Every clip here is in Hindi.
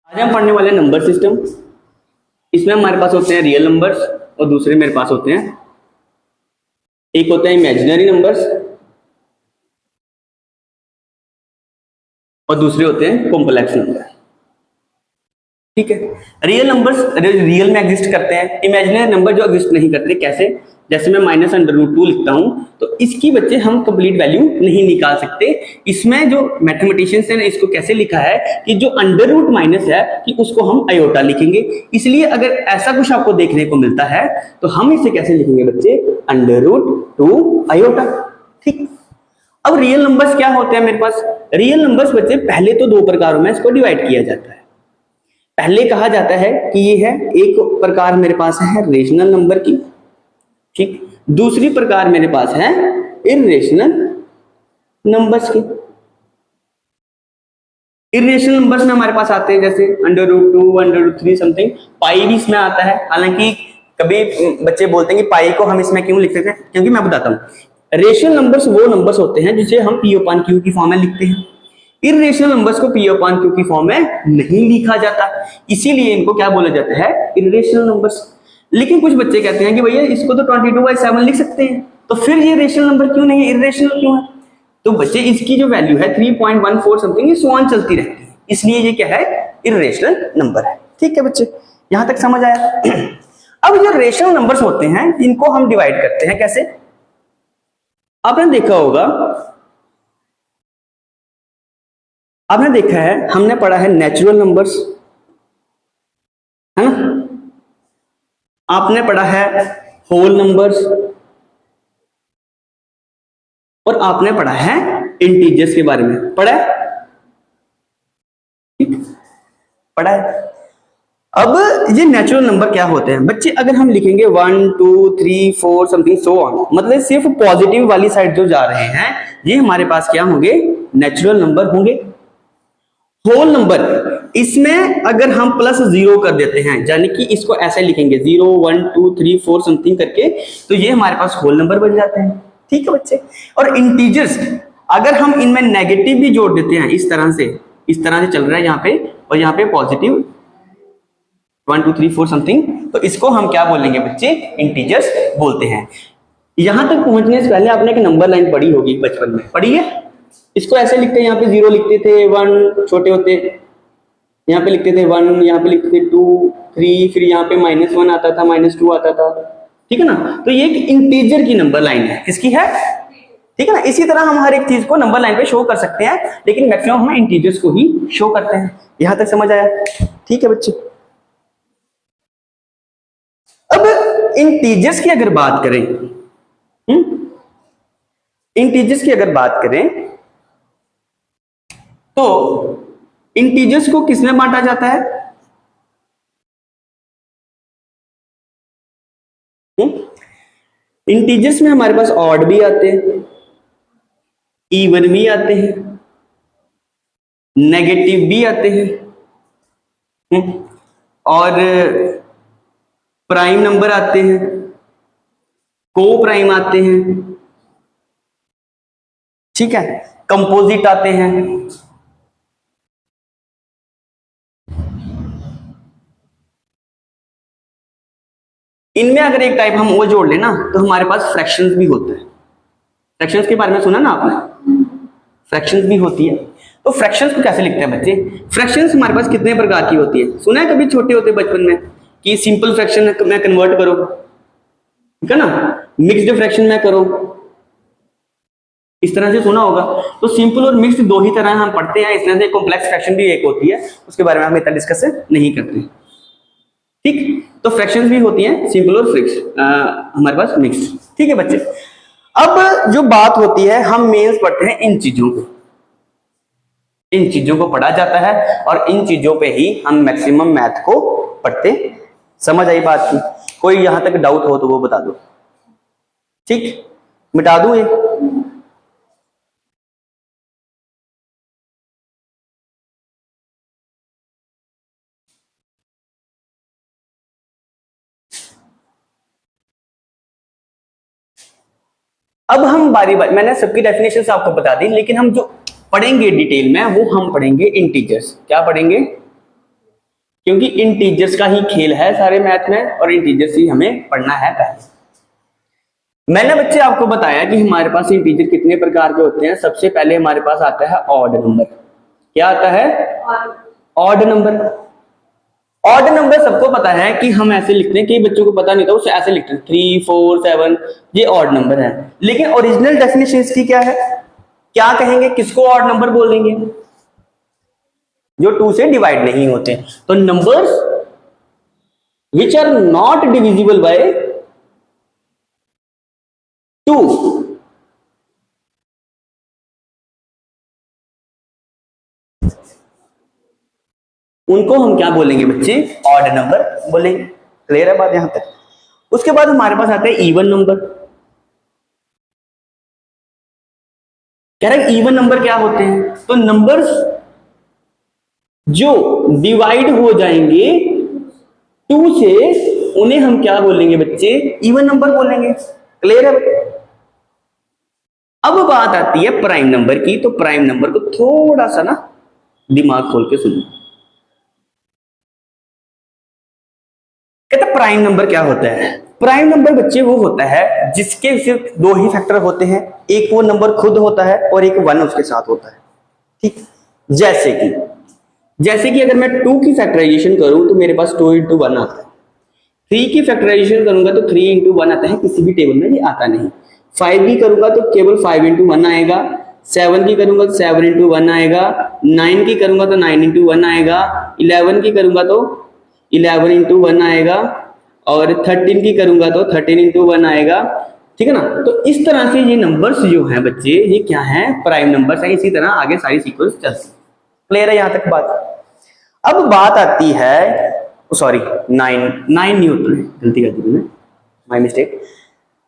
आज हम पढ़ने वाले नंबर सिस्टम। इसमें हमारे पास होते हैं रियल नंबर्स और दूसरे मेरे पास होते हैं, एक होते हैं इमेजिनरी नंबर्स और दूसरे होते हैं कॉम्प्लेक्स नंबर। ठीक है, रियल नंबर्स रियल में एग्जिस्ट करते हैं, इमेजिनरी नंबर जो एग्जिस्ट नहीं करते। कैसे? जैसे मैं -√2 लिखता हूं तो इसकी बच्चे हम कंप्लीट वैल्यू नहीं निकाल सकते। इसमें जो मैथमेटिशियंस ने इसको कैसे लिखा है कि जो अंडर रूट माइनस है कि उसको हम अयोटा लिखेंगे। इसलिए अगर ऐसा कुछ आपको देखने को मिलता है तो हम इसे कैसे लिखेंगे बच्चे? Under root 2 iota. ठीक, अब रियल नंबर्स क्या होते हैं मेरे पास? रियल नंबर्स बच्चे पहले तो दो प्रकारों में इसको डिवाइड किया जाता है। पहले कहा जाता है कि ये है, एक प्रकार मेरे पास है रेशनल नंबर की, ठीक, दूसरी प्रकार मेरे पास है इर्रेशनल नंबर्स की। इर्रेशनल नंबर्स में हमारे पास आते हैं जैसे under root 2, under root 3 something, pi भी इसमें आता है। हालांकि कभी बच्चे बोलते हैं कि पाई को हम इसमें क्यों लिखते हैं, क्योंकि मैं बताता हूं। रेशनल नंबर्स वो नंबर्स होते हैं जिसे हम P/Q की फॉर्म में लिखते हैं। इर्रेशनल नंबर्स को P/Q की फॉर्म में नहीं लिखा जाता, इसीलिए इनको क्या बोला जाता है? Irrational numbers. लेकिन कुछ बच्चे कहते हैं कि भैया इसको तो 22/7 लिख सकते हैं, तो फिर ये रेशनल नंबर क्यों नहीं है, इर्रेशनल क्यों है? तो बच्चे इसकी जो वैल्यू है 3.14 समथिंग, ये सो ऑन चलती रहती है, इसलिए ये क्या है? इर्रेशनल नंबर है। ठीक है बच्चे, यहां तक समझ आया? अब जो रेशनल नंबर्स होते हैं इनको हम डिवाइड करते हैं कैसे? आपने देखा होगा, आपने देखा है, हमने पढ़ा है नेचुरल नंबर्स, है ना? आपने पढ़ा है होल नंबर्स और आपने पढ़ा है इंटीजर्स के बारे में। पढ़ा है? ठीक, पढ़ा है। अब ये नेचुरल नंबर क्या होते हैं बच्चे? अगर हम लिखेंगे 1 2 3 4 समथिंग सो ऑन, मतलब सिर्फ पॉजिटिव वाली साइड जो जा रहे हैं ये हमारे पास क्या होंगे? नेचुरल नंबर होंगे। होल नंबर, इसमें अगर हम +0 कर देते हैं, यानी कि इसको ऐसे लिखेंगे 0 1 2 3 4 समथिंग करके, तो ये हमारे पास होल नंबर बन जाते हैं। ठीक है बच्चे। और इंटीजर्स, अगर हम इनमें नेगेटिव भी जोड़ देते हैं, इस तरह से चल रहा है यहाँ पे, और यहाँ पे पॉजिटिव 1 2 3 4 समथिंग, तो इसको हम क्या बोलेंगे बच्चे? इंटीजर्स बोलते हैं। यहां तक पहुंचने से पहले आपने एक नंबर लाइन पढ़ी होगी, बचपन में पढ़ी है। इसको ऐसे लिखते हैं, यहाँ पे 0 लिखते थे, 1 छोटे होते, यहाँ पे लिखते थे 1, यहाँ पे लिखते थे 2 3, फिर यहाँ पे -1 आता था, -2 आता था। ठीक है ना? तो ये एक इंटीजर की नंबर लाइन है। किसकी है? ठीक है ना? इसी तरह हम हर एक चीज को नंबर लाइन पे शो कर सकते हैं, लेकिन मैक्सिमम हम इंटीजर्स को ही शो करते हैं। यहां तक समझ आया? ठीक है बच्चे। अब इंटीजर्स की अगर बात करें, इंटीजर्स की अगर बात करें तो इंटीजर्स को किसमें बांटा जाता है? इंटीजर्स में हमारे पास ऑड भी आते हैं, इवन भी आते हैं, नेगेटिव भी आते हैं, और प्राइम नंबर आते हैं, को प्राइम आते हैं, ठीक है, कंपोजिट आते हैं। इनमें अगर एक टाइप हम वो जोड़ लेना तो हमारे पास फ्रैक्शंस भी होते हैं। फ्रैक्शंस के बारे में सुना ना आपने? फ्रैक्शंस भी होती है। तो फ्रैक्शंस को कैसे लिखते हैं बच्चे? फ्रैक्शंस हमारे पास कितने प्रकार की होती है? सुना है कभी छोटे होते बचपन में कि सिंपल फ्रैक्शन में कन्वर्ट करो, ठीक है ना, मिक्स्ड फ्रैक्शन में करो, इस तरह से सुना होगा। तो सिंपल और मिक्स्ड दो ही तरह हम पढ़ते हैं, इस तरह से कॉम्प्लेक्स फ्रैक्शन भी एक होती है, उसके बारे में हम इतना डिस्कस नहीं करते। ठीक, तो फ्रैक्शंस भी होती हैं सिंपल और फिक्स, हमारे पास मिक्स्ड। ठीक है बच्चे। अब जो बात होती है, हम मेंस पढ़ते हैं इन चीजों को, इन चीजों को पढ़ा जाता है और इन चीजों पे ही हम मैक्सिमम मैथ को पढ़ते। समझ आई बात की? कोई यहां तक डाउट हो तो वो बता दो। ठीक, मिटा दूं ये? अब हम बारी बारी, मैंने सबकी डेफिनेशन आपको बता दी, लेकिन हम जो पढ़ेंगे डिटेल में वो हम पढ़ेंगे इंटीजर्स। क्या पढ़ेंगे? क्योंकि इंटीजर्स का ही खेल है सारे मैथ में और इंटीजर्स ही हमें पढ़ना है पहले। मैंने बच्चे आपको बताया कि हमारे पास इंटीजर कितने प्रकार के होते हैं। सबसे पहले हमारे पास आता है ऑड नंबर। क्या आता है? Odd number. ऑड नंबर सबको पता है कि हम ऐसे लिखते हैं, कई बच्चों को पता नहीं था, उसे ऐसे लिखते हैं 3 4 7, ये ऑड नंबर है। लेकिन ओरिजिनल डेफिनेशन इसकी क्या है? क्या कहेंगे? किसको ऑड नंबर बोलेंगे? जो 2 से डिवाइड नहीं होते। तो numbers which are not divisible by 2, उनको हम क्या बोलेंगे बच्चे? ऑड नंबर बोलेंगे। क्लियर है बात यहां तक? उसके बाद हमारे पास आता है इवन नंबर। कह रहे इवन नंबर क्या होते हैं? तो नंबर्स जो डिवाइड हो जाएंगे 2 से, उन्हें हम क्या बोलेंगे बच्चे? इवन नंबर बोलेंगे। क्लियर है बच्चे? अब बात आती है प्राइम नंबर की। तो प्राइम नंबर को थोड़ा सा ना दिमाग खोल के सुनो। कहते प्राइम नंबर क्या होता है? प्राइम नंबर बच्चे वो होता है जिसके सिर्फ 2 ही फैक्टर होते हैं। एक वो नंबर खुद होता है और एक 1 उसके साथ होता है। ठीक, जैसे कि अगर मैं 2 की फैक्टराइजेशन करूं तो मेरे पास 2 × 1 आता है। 3 की फैक्टराइजेशन करूंगा तो 3 × 1 आता है, किसी भी टेबल में ये आता नहीं। 5 की करूंगा तो केवल 5 × 1 आएगा। 7 की करूंगा तो 7 × 1 आएगा। 9 की करूंगा तो 9 × 1 आएगा। 11 की करूंगा तो 11 × 1 आएगा। और 13 की करूंगा तो 13 × 1 आएगा। ठीक है ना? तो इस तरह से ये नंबर्स जो हैं बच्चे, ये क्या हैं? प्राइम नंबर्स हैं। इसी तरह आगे सारी सीक्वेंस चलती है। क्लियर है यहां तक बात? अब बात आती है, सॉरी 9 नहीं होता है, गलती कर दी मैंने, माय मिस्टेक।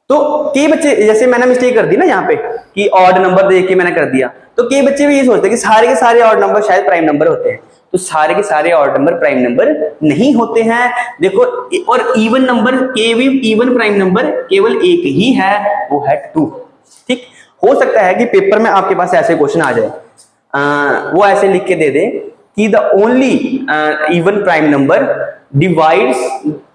तो कई बच्चे, जैसे मैंने मिस्टेक कर दी ना यहाँ पे कि ऑड नंबर देख के मैंने कर दिया, तो कई बच्चे भी ये सोचते हैं कि सारे के सारे ऑड नंबर शायद प्राइम नंबर होते हैं। तो सारे के सारे ऑड नंबर प्राइम नंबर नहीं होते हैं। देखो, और इवन नंबर के भी, इवन प्राइम नंबर केवल एक ही है, वो है 2। ठीक, हो सकता है कि पेपर में आपके पास ऐसे क्वेश्चन आ जाए, वो ऐसे लिख के दे दे कि the only even prime number divides,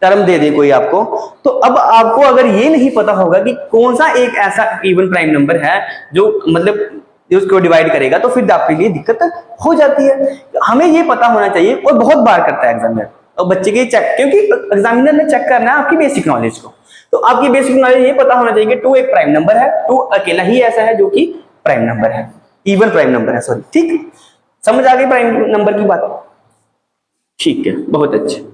term दे दे कोई आपको। तो अब आपको अगर ये नहीं पता होगा कि कौन सा एक ऐसा इवन प्राइम नंबर है जो मतलब उसको डिवाइड करेगा, तो फिर आपके लिए दिक्कत हो जाती है। हमें ये पता होना चाहिए, और बहुत बार करता है एग्जामिनर, और बच्चे के चेक, क्योंकि एग्जामिनर ने चेक करना है आपकी बेसिक नॉलेज को। तो आपकी बेसिक नॉलेज ये पता होना चाहिए कि 2 एक प्राइम नंबर है, 2 अकेला ही ऐसा है जो कि प्राइम नंबर है, इवन प्राइम नंबर है, सॉरी। ठीक, समझ आ गई प्राइम नंबर की बात? ठीक है, बहुत अच्छे।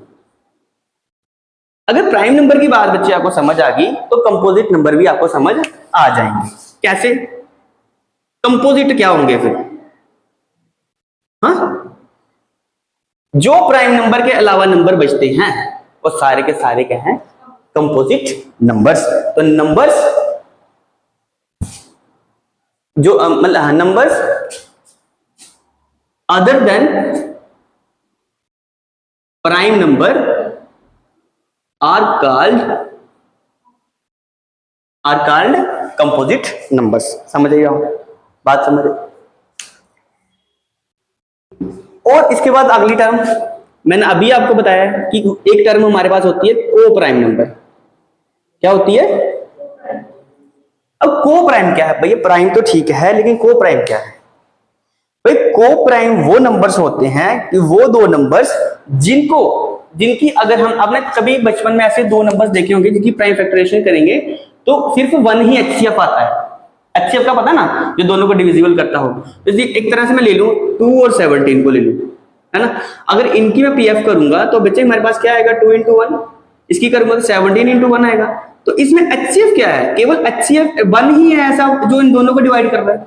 अगर प्राइम नंबर की बात बच्चे आपको समझ आ गई तो कंपोजिट नंबर भी आपको समझ आ जाएंगे। कैसे? कंपोजिट क्या होंगे फिर? हाँ, जो प्राइम नंबर के अलावा नंबर बचते हैं वो सारे के सारे क्या हैं? Composite numbers. तो नंबर्स जो मतलब numbers other than prime number are called composite numbers। समझ आइए बात? समझ। और इसके बाद अगली टर्म मैंने अभी आपको बताया कि एक टर्म हमारे पास होती है को प्राइम नंबर। क्या होती है? अब को प्राइम क्या है भैया? प्राइम तो ठीक है, लेकिन को प्राइम क्या है भाई? को प्राइम वो नंबर्स होते हैं कि वो 2 नंबर्स जिनकी अगर हम, आपने कभी बचपन में ऐसे 2 नंबर्स देखे होंगे जिनकी प्राइम फैक्टराइजेशन करेंगे तो सिर्फ 1 ही एचसीएफ आता है। एचसीएफ का पता ना, जो दोनों को डिविजिबल करता हो। तो एक तरह से मैं ले लूं 2 और 17 को ले लूं, है ना? अगर इनकी मैं पीएफ करूंगा तो बच्चे हमारे पास क्या आएगा? 2 × 1। इसकी करूंगा तो 17 × 1 आएगा। तो इसमें एचसीएफ क्या है? केवल एचसीएफ 1 ही है ऐसा जो इन दोनों को डिवाइड कर रहा है,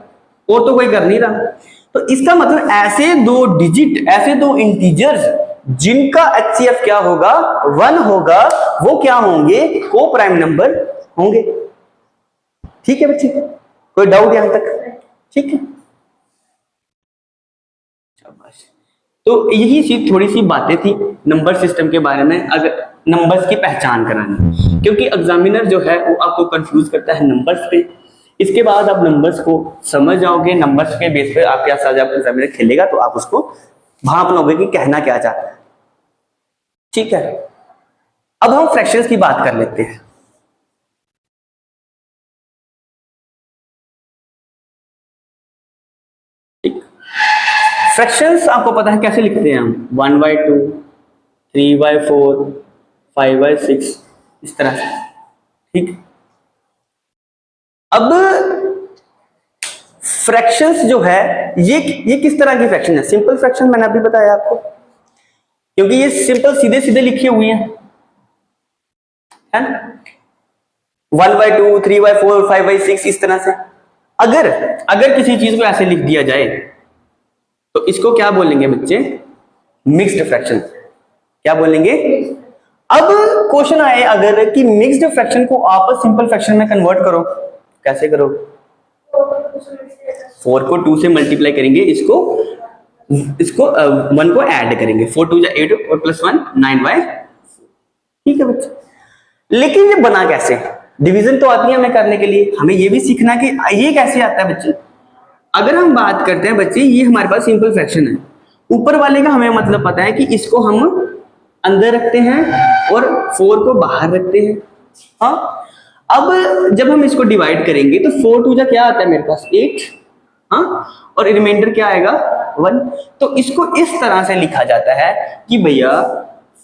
और तो कोई कर नहीं रहा। तो इसका मतलब ऐसे 2 डिजिट, ऐसे 2 इंटीजर्स जिनका एचसीएफ क्या होगा? 1 होगा, वो क्या होंगे? को प्राइम नंबर होंगे। ठीक है बच्चे, कोई डाउट यहां तक? ठीक है, तो यही सी थोड़ी सी बातें थी नंबर सिस्टम के बारे में, अगर नंबर्स की पहचान करानी, क्योंकि एग्जामिनर जो है वो आपको कंफ्यूज करता है नंबर्स पे। इसके बाद आप नंबर्स को समझ जाओगे, नंबर्स के बेस पे आपके साथ जब एग्जामिनर खेलेगा तो आप उसको भांप लोगे कि कहना क्या चाहता है। ठीक है, अब हम फ्रैक्शंस की बात कर लेते हैं। ठीक, फ्रैक्शंस आपको पता है कैसे लिखते हैं हम, 1/2, 3/4, 5/6, इस तरह से। ठीक, अब फ्रैक्शंस जो है ये किस तरह की फ्रैक्शन है? सिंपल फ्रैक्शन मैंने अभी बताया आपको, क्योंकि ये सिंपल सीधे सीधे लिखी हुई है ना, 1/2, 3/4, 5/6, इस तरह से। अगर किसी चीज को ऐसे लिख दिया जाए तो इसको क्या बोलेंगे बच्चे? Mixed fraction. क्या बोलेंगे? अब क्वेश्चन आए अगर कि मिक्स्ड फ्रैक्शन को आप सिंपल फ्रैक्शन में कन्वर्ट करो, कैसे करो? 4 को 2 से मल्टीप्लाई करेंगे, इसको 1 को ऐड करेंगे, 4 2 8 और +1 9/4। ठीक है बच्चे, लेकिन ये बना कैसे? डिवीजन तो आती है हमें करने के लिए, हमें ये भी सीखना कि ये कैसे आता है बच्चे। अगर हम बात करते हैं बच्चे, ये हमारे पास सिंपल फ्रैक्शन है, ऊपर वाले का हमें मतलब पता है कि इसको हम अंदर रखते हैं और 4 को बाहर रखते हैं। हाँ, अब जब हम इसको डिवाइड करेंगे तो 4 2 क्या आता है मेरे पास? 8। हाँ, और रिमाइंडर क्या आएगा? 1। तो इसको इस तरह से लिखा जाता है कि भैया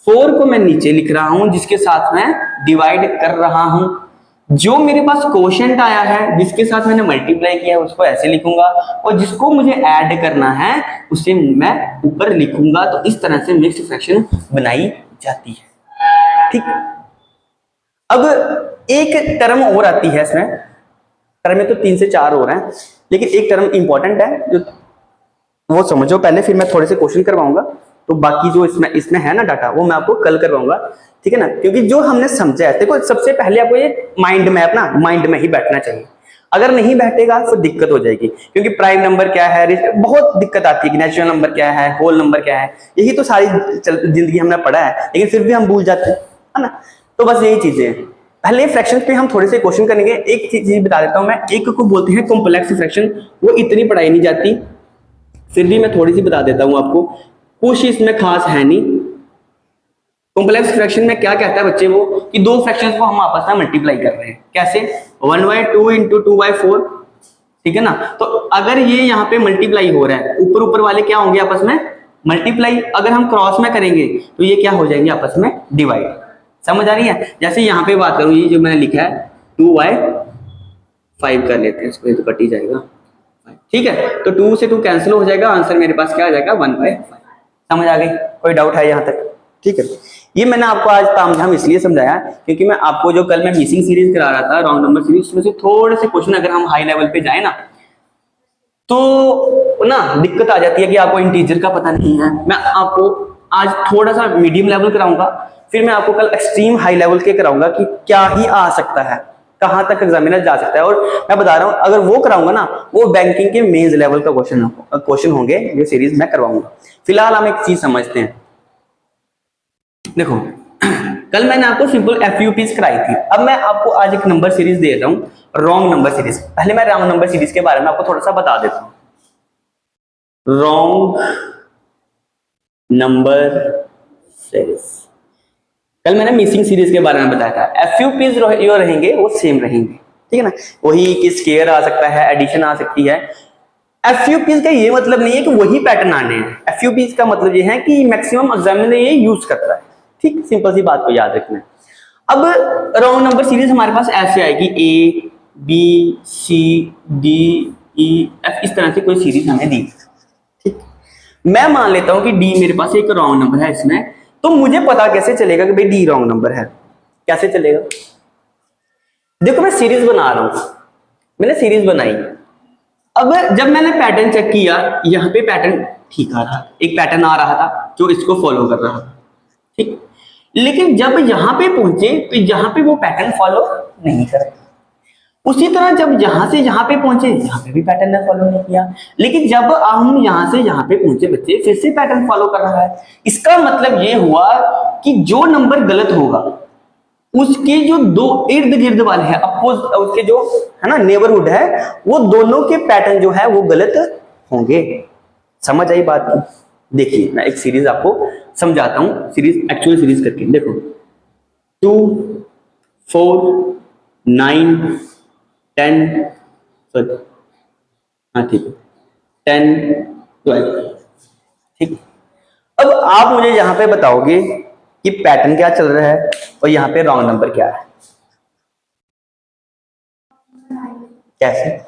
4 को मैं नीचे लिख रहा हूं, जिसके साथ मैं डिवाइड कर रहा हूं। जो मेरे पास क्वोशिएंट आया है, जिसके साथ मैंने मल्टीप्लाई किया है, उसको ऐसे लिखूंगा, और जिसको मुझे ऐड करना है उसे मैं ऊपर लिखूंगा। तो इस तरह से मिक्स्ड फ्रैक्शन बनाई जाती है। ठीक, अब एक टर्म और आती है इसमें, टर्म में तो 3 से 4 और हैं, लेकिन एक टर्म इंपॉर्टेंट है जो वो समझो पहले, फिर मैं थोड़े से क्वेश्चन करवाऊंगा, तो बाकी जो इसमें है ना डाटा, वो मैं आपको कल करवाऊंगा। ठीक है ना, क्योंकि जो हमने समझा है, देखो सबसे पहले आपको ये माइंड मैप ना माइंड में ही बैठना चाहिए। अगर नहीं बैठेगा तो दिक्कत हो जाएगी, क्योंकि प्राइम नंबर क्या है, बहुत दिक्कत आती है कि नेचुरल नंबर क्या है, होल नंबर क्या है, यही तो सारी जिंदगी हमने पढ़ा है, लेकिन फिर भी हम भूल जाते हैं, है ना। तो बस यही चीजें हैं। पहले फ्रैक्शन पे हम थोड़े से क्वेश्चन करेंगे। एक चीज बता देता हूं मैं, एक को बोलते हैं कॉम्प्लेक्स फ्रैक्शन, वो इतनी पढ़ाई नहीं जाती, फिर भी मैं थोड़ी सी बता देता हूं आपको, कुछ इसमें खास है नहीं। कॉम्प्लेक्स फ्रैक्शन में क्या कहता है बच्चे वो, कि दो फ्रैक्शंस को हम आपस में मल्टीप्लाई कर रहे हैं। कैसे? 1/2 × 2/4। ठीक है ना, तो अगर ये यहाँ पे मल्टीप्लाई हो रहा है, ऊपर ऊपर वाले क्या होंगे आपस में? मल्टीप्लाई। अगर हम क्रॉस में करेंगे तो ये क्या हो जाएंगे आपस में? डिवाइड। समझ आ रही है? जैसे यहाँ पे बात करूं, ये जो मैंने लिखा है 2/5 कर लेते हैं इसको, ये तो कट ही जाएगा। ठीक है, तो 2 से 2 कैंसिल हो जाएगा, आंसर मेरे पास क्या आ जाएगा? 1/5। समझ आ गई? कोई डाउट है यहाँ तक? ठीक है, ये मैंने आपको आज तामझाम इसलिए समझाया क्योंकि मैं आपको जो कल मैं मिसिंग सीरीज करा रहा था, रॉन्ग नंबर सीरीज, उसमें से थोड़े से क्वेश्चन अगर हम हाई लेवल पे जाए ना, तो ना दिक्कत आ जाती है कि आपको इंटीजर का पता नहीं है। मैं आपको आज थोड़ा सा मीडियम लेवल कराऊंगा, फिर मैं आपको कल एक्सट्रीम हाई लेवल के कराऊंगा कि क्या ही आ सकता है, कहां तक एग्जामिनर जा सकता है। और मैं बता रहा हूं, अगर वो कराऊंगा ना, वो बैंकिंग के मेंस लेवल का क्वेश्चन होंगे, ये सीरीज मैं करवाऊंगा। फिलहाल हम एक चीज समझते हैं। देखो, कल मैंने आपको सिंपल एफयूपीज कराई थी, अब मैं आपको आज एक नंबर सीरीज दे रहा हूं, रॉन्ग नंबर सीरीज। पहले मैं रॉन्ग नंबर सीरीज के बारे में आपको थोड़ा सा बता देता हूं। रॉन्ग नंबर सीरीज, कल मैंने मिसिंग सीरीज के बारे में बताया था। एफयूपीज जो रहेंगे वो सेम रहेंगे, ठीक है ना। वही कि स्केयर आ सकता है, एडिशन आ सकती है। एफयूपीज का ये मतलब नहीं है कि वही पैटर्न आने हैं। एफयूपीज का मतलब ये है कि मैक्सिमम एग्जामिनर ये यूज करता है। ठीक, सिंपल सी बात को याद रखना है। अब रॉन्ग नंबर सीरीज हमारे पास ऐसे आएगी, A B C D E F, इस तरह से कोई सीरीज हमें दी। ठीक, मैं मान लेता हूं कि डी मेरे पास एक रॉन्ग नंबर है इसमें, तो मुझे पता कैसे चलेगा कि भाई डी रॉन्ग नंबर है? कैसे चलेगा? देखो, मैं सीरीज बना रहा हूं, मैंने सीरीज बनाई। अब जब मैंने पैटर्न चेक किया, यहाँ पे पैटर्न ठीक आ रहा, एक पैटर्न आ रहा था जो इसको फॉलो कर रहा था। ठीक, लेकिन जब यहां पे पहुंचे तो यहां पे वो पैटर्न फॉलो नहीं कर रहा। उसी तरह जब यहां से यहां पे पहुंचे, यहां पे भी पैटर्न ने फॉलो नहीं किया। लेकिन जब हम यहां से यहां पे पहुंचे बच्चे, फिर से पैटर्न फॉलो कर रहा है। इसका मतलब ये हुआ कि जो नंबर गलत होगा उसके जो दो इर्द गिर्द वाले हैं, अपोज उसके जो है ना नेबरहुड है, वो दोनों के पैटर्न जो है वो गलत होंगे। समझ आई बात की? देखिए, मैं एक सीरीज आपको समझाता हूं सीरीज, एक्चुअल सीरीज करके। देखो 2 4 9 10, सॉरी हाँ ठीक है, 10 12, ठीक। अब आप मुझे यहां पे बताओगे कि पैटर्न क्या चल रहा है और यहाँ पे रॉन्ग नंबर क्या है। कैसे?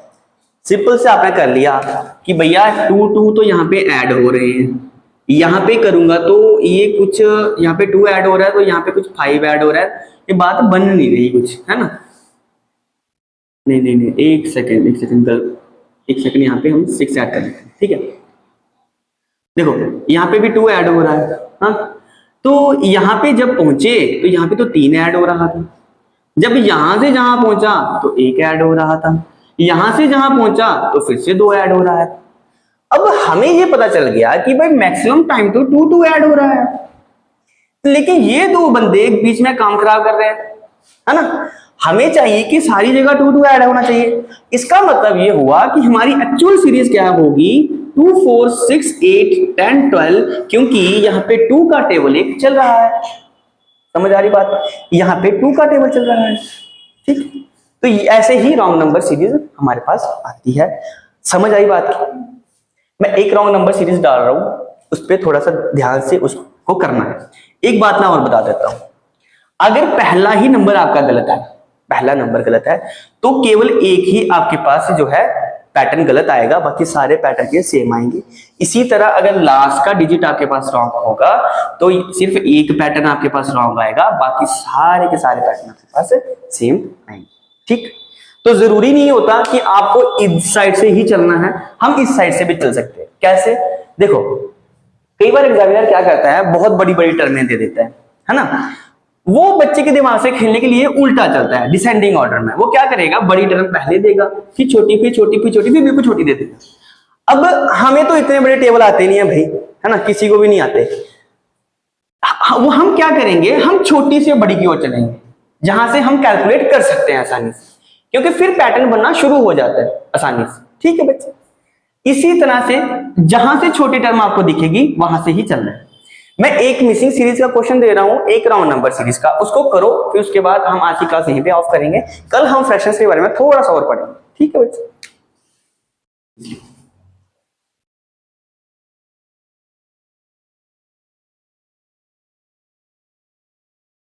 सिंपल से आपने कर लिया कि भैया 2 2 तो यहाँ पे ऐड हो रहे हैं, यहाँ पे करूंगा तो ये कुछ यहाँ पे 2 ऐड हो रहा है तो यहाँ पे कुछ 5 ऐड हो रहा है, ये बात बन नहीं रही कुछ, है ना। नहीं नहीं नहीं, एक सेकेंड यहाँ पे हम 6 ऐड कर लेते हैं, ठीक है। देखो यहाँ पे भी 2 ऐड हो रहा है, हाँ, तो यहाँ पे जब पहुंचे तो यहाँ पे तो 3 ऐड हो रहा था, जब यहां से जहां पहुंचा तो 1 ऐड हो रहा था, यहां से जहां पहुंचा तो फिर से 2 ऐड हो रहा है। अब हमें ये पता चल गया कि भाई मैक्सिमम टाइम तो 2 2 ऐड हो रहा है, लेकिन ये दो बंदे बीच में काम खराब कर रहे हैं, है ना। हमें चाहिए कि सारी जगह 2 2 ऐड होना चाहिए। इसका मतलब ये हुआ कि हमारी एक्चुअल सीरीज क्या होगी, 2 4 6 8 10 12, क्योंकि यहाँ पे 2 का टेबल एक चल रहा है। समझ आ रही बात? यहाँ पे 2 का टेबल चल रहा है, ठीक। तो ऐसे ही रॉन्ग नंबर सीरीज हमारे पास आती है। समझ आई बात की? मैं एक रॉन्ग नंबर सीरीज डाल रहा हूं, उस पर थोड़ा सा ध्यान से उसको करना है। एक बात ना और बता देता हूं, अगर पहला ही नंबर आपका गलत है, पहला नंबर गलत है, तो केवल एक ही आपके पास जो है पैटर्न गलत आएगा, बाकी सारे पैटर्न के सेम आएंगे। इसी तरह अगर लास्ट का डिजिट आपके पास रॉन्ग होगा तो सिर्फ एक पैटर्न आपके पास रॉन्ग आएगा, बाकी सारे के सारे पैटर्न आपके पास सेम आएंगे, ठीक। तो जरूरी नहीं होता कि आपको इस साइड से ही चलना है, हम इस साइड से भी चल सकते हैं। कैसे? देखो कई बार एग्जामिनर क्या करता है, बहुत बड़ी बड़ी टर्में दे देता है ना। वो बच्चे के दिमाग से खेलने के लिए उल्टा चलता है, डिसेंडिंग ऑर्डर में। वो क्या करेगा, बड़ी टर्म पहले देगा, फिर छोटी, फिर छोटी, फिर छोटी, फिर बिल्कुल छोटी दे देगा। अब हमें तो इतने बड़े टेबल आते नहीं है भाई, है ना, किसी को भी नहीं आते। वो हम क्या करेंगे, हम छोटी से बड़ी की ओर चलेंगे, जहां से हम कैलकुलेट कर सकते हैं आसानी से, क्योंकि फिर पैटर्न बनना शुरू हो जाता है आसानी से, ठीक है बच्चे। इसी तरह से जहां से छोटी टर्म आपको दिखेगी वहां से ही चलना है। मैं एक मिसिंग सीरीज का क्वेश्चन दे रहा हूं, एक राउंड नंबर सीरीज का, उसको करो, फिर उसके बाद हम आज की क्लास यहीं पे ऑफ करेंगे। कल हम फ्रैक्शंस के बारे में थोड़ा सा और पढ़ेंगे, ठीक है बच्चे।